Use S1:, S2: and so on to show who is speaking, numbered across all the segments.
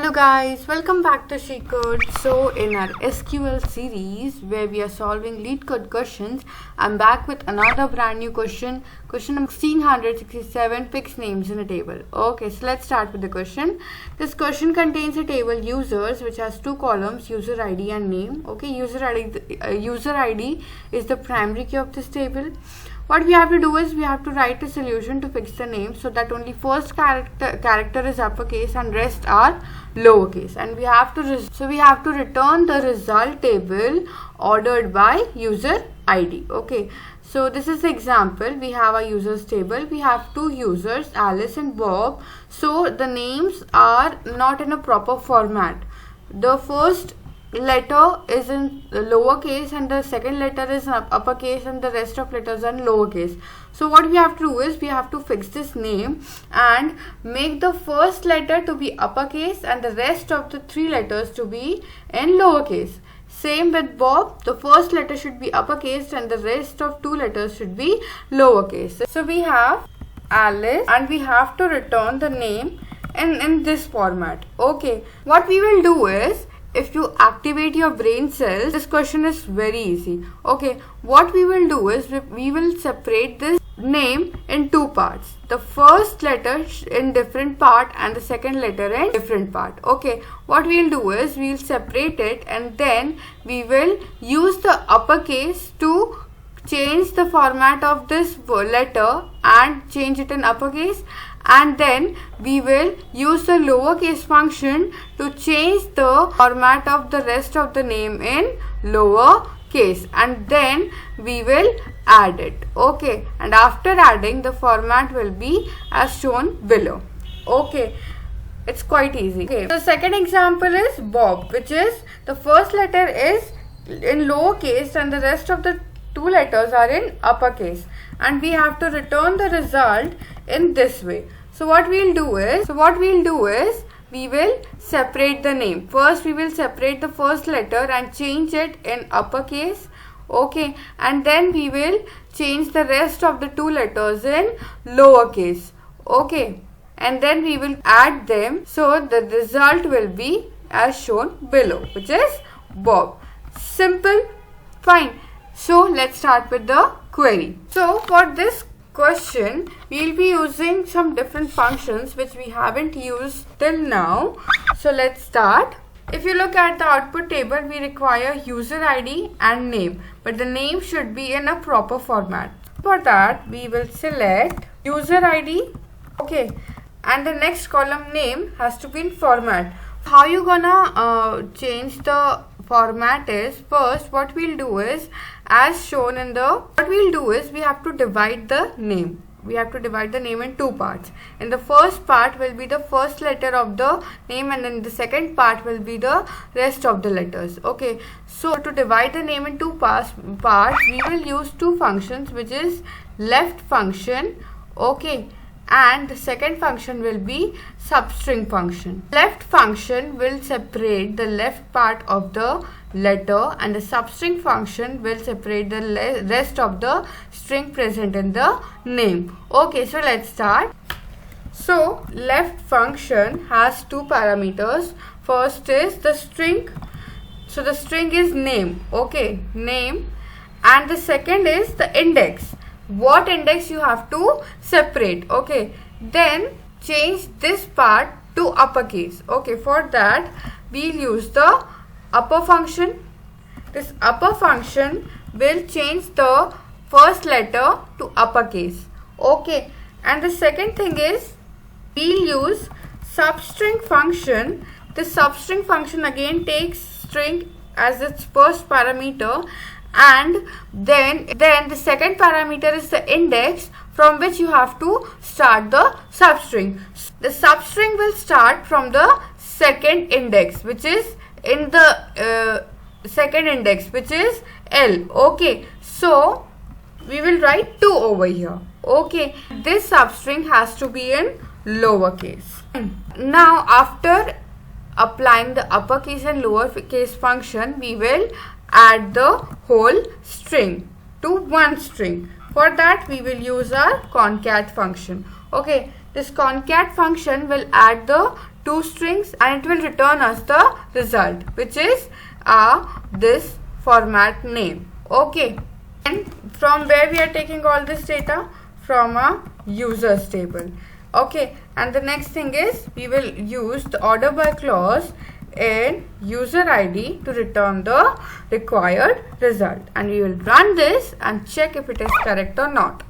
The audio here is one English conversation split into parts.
S1: Hello guys, welcome back to LeetCode. So in our SQL series where we are solving LeetCode questions, I'm back with another brand new question number 1667, picks names in a table. Okay, so let's start with the question. This question contains a table users which has two columns, user ID and name. Okay, user ID is the primary key of this table. What we have to do is we have to write a solution to fix the name so that only first character is uppercase and rest are lowercase, and we have to return the result table ordered by user ID. Okay, so this is the example. We have a users table. We have two users, Alice and Bob. So the names are not in a proper format. The first letter is in lowercase and the second letter is uppercase and the rest of letters are in lowercase. So what we have to do is we have to fix this name and make the first letter to be uppercase and the rest of the three letters to be in lowercase. Same with Bob, the first letter should be uppercase and the rest of two letters should be lowercase. So we have Alice and we have to return the name in this format. Okay, what we will do is, if you activate your brain cells, this question is very easy. Okay, what we will do is we will separate this name in two parts. The first letter in different part and the second letter in different part. Okay, what we will do is we will separate it and then we will use the uppercase to change the format of this letter and change it in uppercase, and then we will use the lowercase function to change the format of the rest of the name in lowercase, and then we will add it. Okay, and after adding, the format will be as shown below. Okay, it's quite easy. Okay, the second example is Bob, which is the first letter is in lowercase and the rest of the two letters are in uppercase, and we have to return the result in this way. So what we'll do is we will separate the name. First we will separate the first letter and change it in uppercase. Okay, and then we will change the rest of the two letters in lowercase. Okay, and then we will add them, so the result will be as shown below, which is Bob. Simple, fine. So let's start with the query. So for this question, we will be using some different functions which we haven't used till now. So let's start. If you look at the output table, we require user ID and name, but the name should be in a proper format. For that, we will select user ID. Okay, and the next column name has to be in format. How you gonna change the format is, first what we'll do is, as shown in we have to divide the name. We have to divide the name in two parts. In the first part will be the first letter of the name, and then the second part will be the rest of the letters. Okay, so to divide the name in two parts, we will use two functions, which is left function. Okay, and the second function will be SUBSTRING function. Left function will separate the left part of the letter and the SUBSTRING function will separate the rest of the string present in the name. Okay, so let's start. So left function has two parameters. First is the string. So the string is name. Okay, name, and the second is the index. What index you have to separate. Okay, then change this part to uppercase. Okay, for that we'll use the upper function. This upper function will change the first letter to uppercase. Okay, and the second thing is we'll use SUBSTRING function. The SUBSTRING function again takes string as its first parameter, and then the second parameter is the index from which you have to start the substring. The substring will start from the second index, which is in the second index, which is L. Okay, so we will write 2 over here. Okay, this substring has to be in lowercase. Now after applying the uppercase and lowercase function, we will add the whole string to one string. For that we will use our concat function. Okay, this concat function will add the two strings, and it will return us the result, which is this format name. Okay, and from where we are taking all this data? From a users table. Okay, and the next thing is we will use the order by clause in user ID to return the required result, and we will run this and check if it is correct or not.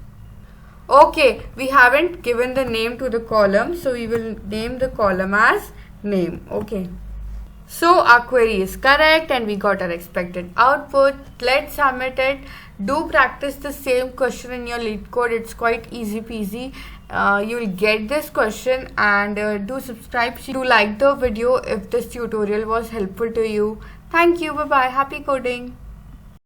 S1: Okay, we haven't given the name to the column, so we will name the column as name. Okay, so our query is correct and we got our expected output. Let's submit it. Do practice the same question in your LeetCode. It's quite easy peasy. You will get this question, and do subscribe. Do like the video if this tutorial was helpful to you. Thank you. Bye bye. Happy coding.